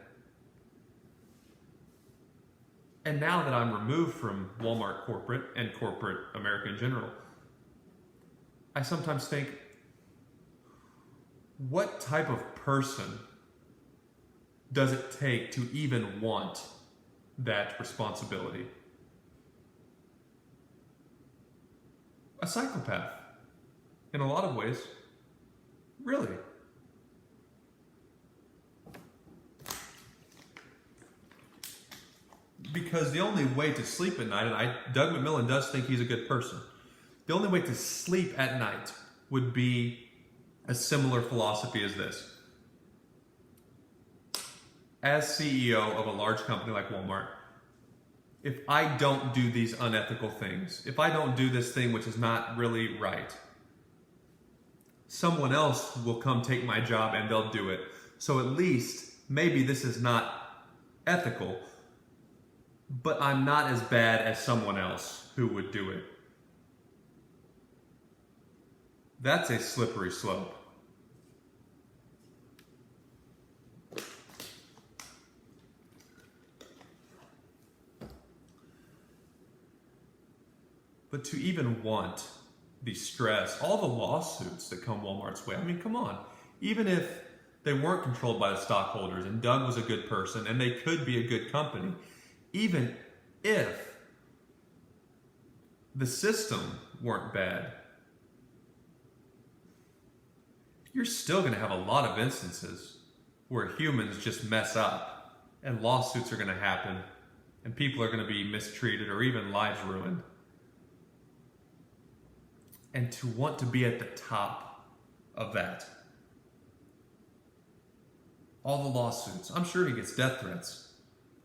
And now that I'm removed from Walmart corporate and corporate America in general, I sometimes think, what type of person does it take to even want that responsibility? A psychopath, in a lot of ways. Really. Because the only way to sleep at night, and Doug McMillon does think he's a good person, the only way to sleep at night would be a similar philosophy as this. As CEO of a large company like Walmart, if I don't do these unethical things, if I don't do this thing which is not really right, someone else will come take my job and they'll do it. So at least, maybe this is not ethical, but I'm not as bad as someone else who would do it. That's a slippery slope. But to even want the stress, all the lawsuits that come Walmart's way, I mean, come on. Even if they weren't controlled by the stockholders and Doug was a good person and they could be a good company, even if the system weren't bad, you're still going to have a lot of instances where humans just mess up and lawsuits are going to happen and people are going to be mistreated or even lives ruined. And to want to be at the top of that, all the lawsuits, I'm sure he gets death threats.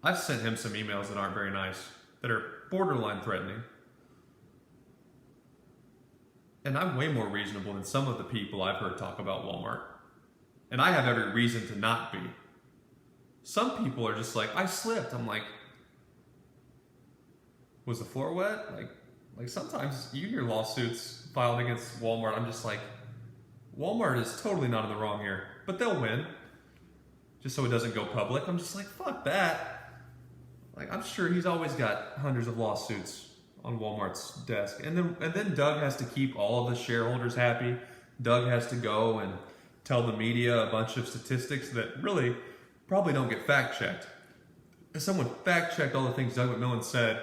I've sent him some emails that aren't very nice, that are borderline threatening. And I'm way more reasonable than some of the people I've heard talk about Walmart. And I have every reason to not be. Some people are just like, I slipped. I'm like, was the floor wet? Like sometimes you hear lawsuits filed against Walmart. I'm just like, Walmart is totally not in the wrong here, but they'll win. Just so it doesn't go public. I'm just like, fuck that. Like, I'm sure he's always got hundreds of lawsuits on Walmart's desk. And then Doug has to keep all of the shareholders happy. Doug has to go and tell the media a bunch of statistics that really probably don't get fact-checked. If someone fact-checked all the things Doug McMillon said,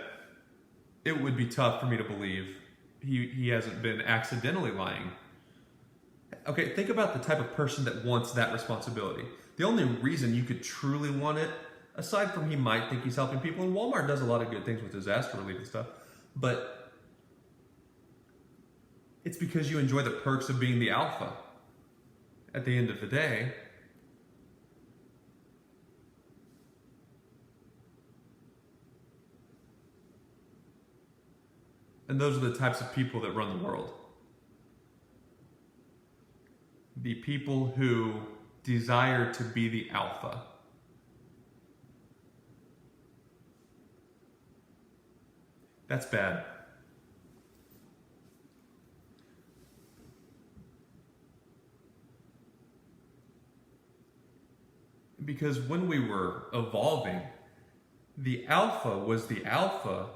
it would be tough for me to believe he hasn't been accidentally lying. Okay, think about the type of person that wants that responsibility. The only reason you could truly want it, aside from he might think he's helping people, and Walmart does a lot of good things with disaster relief and stuff, but it's because you enjoy the perks of being the alpha at the end of the day. And those are the types of people that run the world. The people who desire to be the alpha. That's bad. Because when we were evolving, the alpha was the alpha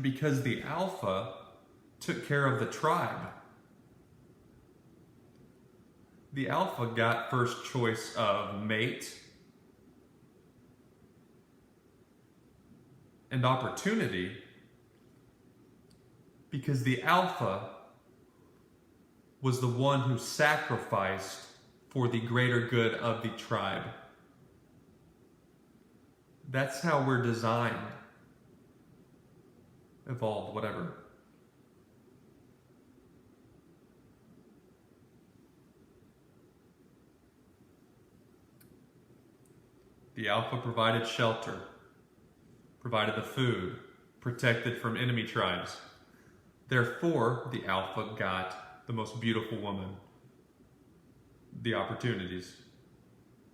because the alpha took care of the tribe. The alpha got first choice of mate and opportunity because the alpha was the one who sacrificed for the greater good of the tribe. That's how we're designed. Evolved, whatever. The alpha provided shelter, provided the food, protected from enemy tribes. Therefore, the alpha got the most beautiful woman, the opportunities,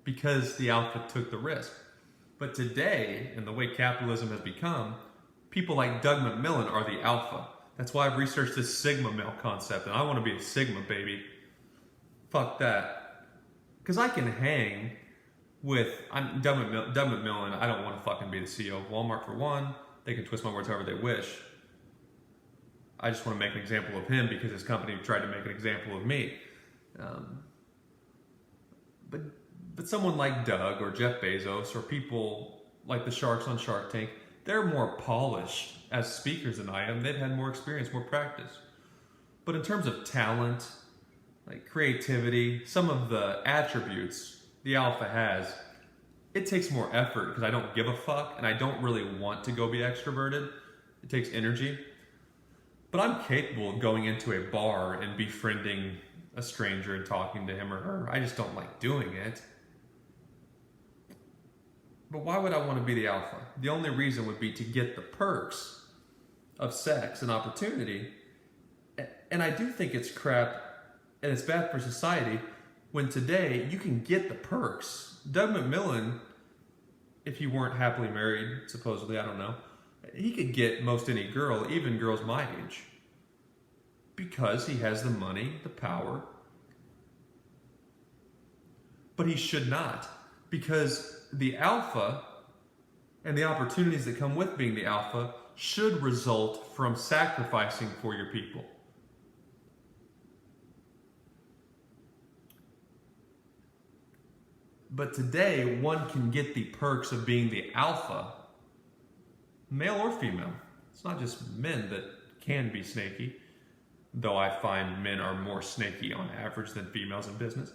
because the alpha took the risk. But today, in the way capitalism has become, people like Doug McMillon are the alpha. That's why I've researched this Sigma male concept, and I want to be a Sigma, baby. Fuck that. Because I can hang with, I'm Doug McMillon, I don't want to fucking be the CEO of Walmart for one. They can twist my words however they wish. I just want to make an example of him because his company tried to make an example of me. But someone like Doug or Jeff Bezos or people like the sharks on Shark Tank, they're more polished as speakers than I am. They've had more experience, more practice. But in terms of talent, like creativity, some of the attributes the alpha has, it takes more effort because I don't give a fuck and I don't really want to go be extroverted. It takes energy. But I'm capable of going into a bar and befriending a stranger and talking to him or her. I just don't like doing it. But why would I want to be the alpha? The only reason would be to get the perks of sex and opportunity. And I do think it's crap and it's bad for society when today you can get the perks. Doug McMillon if he weren't happily married, supposedly, I don't know, he could get most any girl, even girls my age, because he has the money, the power. But he should not, because the alpha and the opportunities that come with being the alpha should result from sacrificing for your people. But today, one can get the perks of being the alpha, male or female. It's not just men that can be snaky, though I find men are more snaky on average than females in business.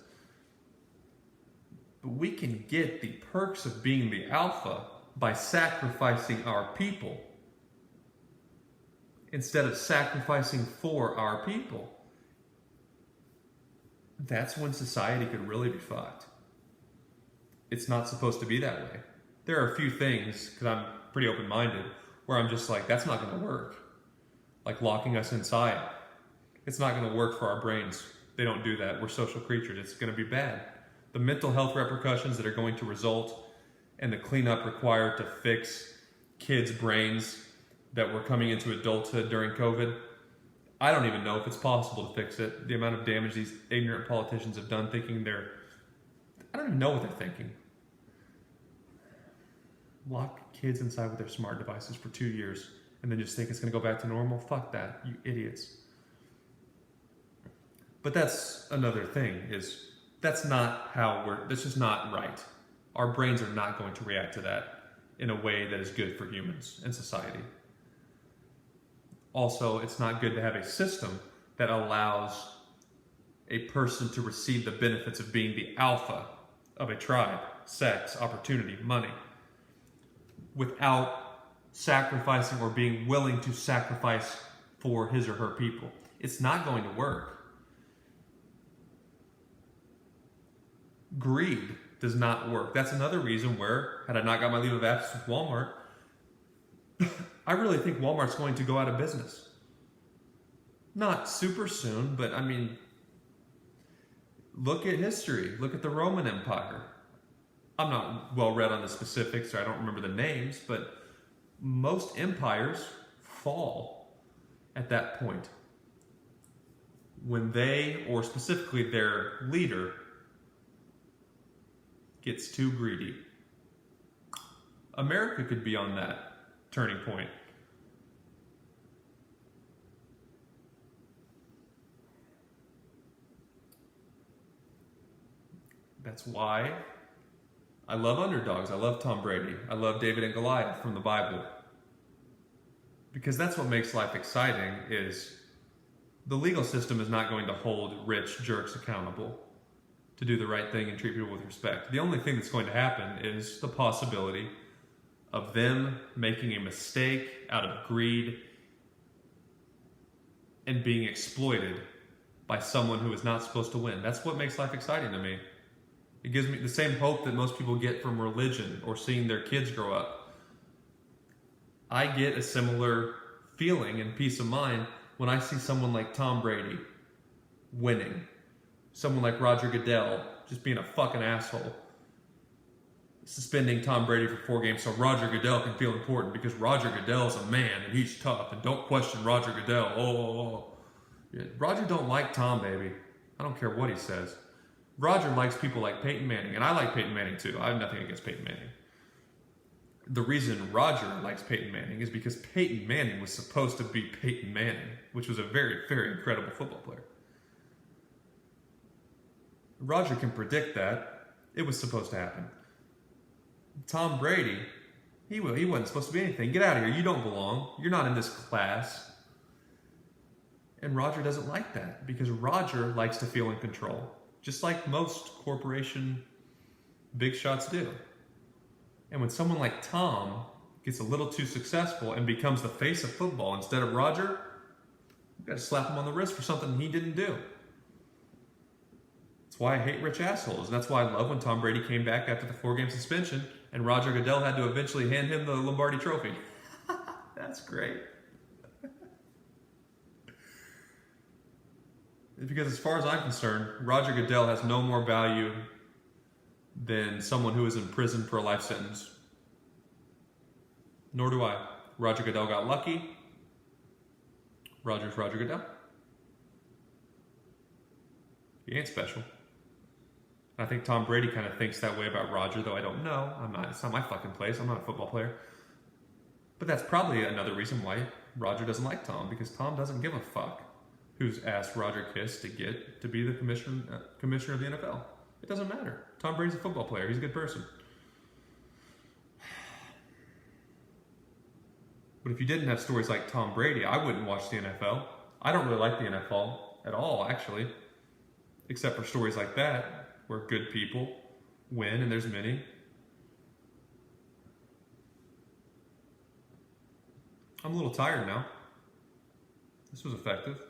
But we can get the perks of being the alpha by sacrificing our people instead of sacrificing for our people. That's when society could really be fucked. It's not supposed to be that way. There are a few things, because I'm pretty open-minded, where I'm just like, that's not going to work. Like locking us inside. It's not going to work for our brains. They don't do that. We're social creatures. It's going to be bad. The mental health repercussions that are going to result and the cleanup required to fix kids' brains that were coming into adulthood during COVID, I don't even know if it's possible to fix it. The amount of damage these ignorant politicians have done thinking I don't even know what they're thinking. Lock kids inside with their smart devices for 2 years and then just think it's going to go back to normal? Fuck that, you idiots. But that's another thing, that's just not right. Our brains are not going to react to that in a way that is good for humans and society. Also, it's not good to have a system that allows a person to receive the benefits of being the alpha of a tribe, sex, opportunity, money, without sacrificing or being willing to sacrifice for his or her people. It's not going to work. Greed does not work. That's another reason where, had I not got my leave of absence with Walmart, I really think Walmart's going to go out of business. Not super soon, but I mean, look at history. Look at the Roman Empire. I'm not well read on the specifics, or I don't remember the names, but most empires fall at that point when they, or specifically their leader, gets too greedy. America could be on that turning point. That's why I love underdogs. I love Tom Brady. I love David and Goliath from the Bible. Because that's what makes life exciting, is the legal system is not going to hold rich jerks accountable to do the right thing and treat people with respect. The only thing that's going to happen is the possibility of them making a mistake out of greed and being exploited by someone who is not supposed to win. That's what makes life exciting to me. It gives me the same hope that most people get from religion or seeing their kids grow up. I get a similar feeling and peace of mind when I see someone like Tom Brady winning. Someone like Roger Goodell just being a fucking asshole. Suspending Tom Brady for 4 games so Roger Goodell can feel important because Roger Goodell's a man and he's tough and don't question Roger Goodell. Yeah, Roger don't like Tom, baby. I don't care what he says. Roger likes people like Peyton Manning, and I like Peyton Manning too. I have nothing against Peyton Manning. The reason Roger likes Peyton Manning is because Peyton Manning was supposed to be Peyton Manning, which was a very, very incredible football player. Roger can predict that. It was supposed to happen. Tom Brady, he wasn't supposed to be anything. Get out of here. You don't belong. You're not in this class. And Roger doesn't like that because Roger likes to feel in control, just like most corporation big shots do. And when someone like Tom gets a little too successful and becomes the face of football instead of Roger, you got to slap him on the wrist for something he didn't do. That's why I hate rich assholes. And that's why I love when Tom Brady came back after the 4-game suspension and Roger Goodell had to eventually hand him the Lombardi trophy. That's great. Because as far as I'm concerned, Roger Goodell has no more value than someone who is in prison for a life sentence Nor do I. Roger Goodell got lucky. Roger's Roger Goodell. He ain't special. I think Tom Brady kind of thinks that way about Roger, though I don't know. It's not my fucking place. I'm not a football player. But that's probably another reason why Roger doesn't like Tom, because Tom doesn't give a fuck who's asked Roger Kiss to get to be the commissioner of the NFL. It doesn't matter. Tom Brady's a football player. He's a good person. But if you didn't have stories like Tom Brady, I wouldn't watch the NFL. I don't really like the NFL at all, actually, except for stories like that, where good people win, and there's many. I'm a little tired now. This was effective.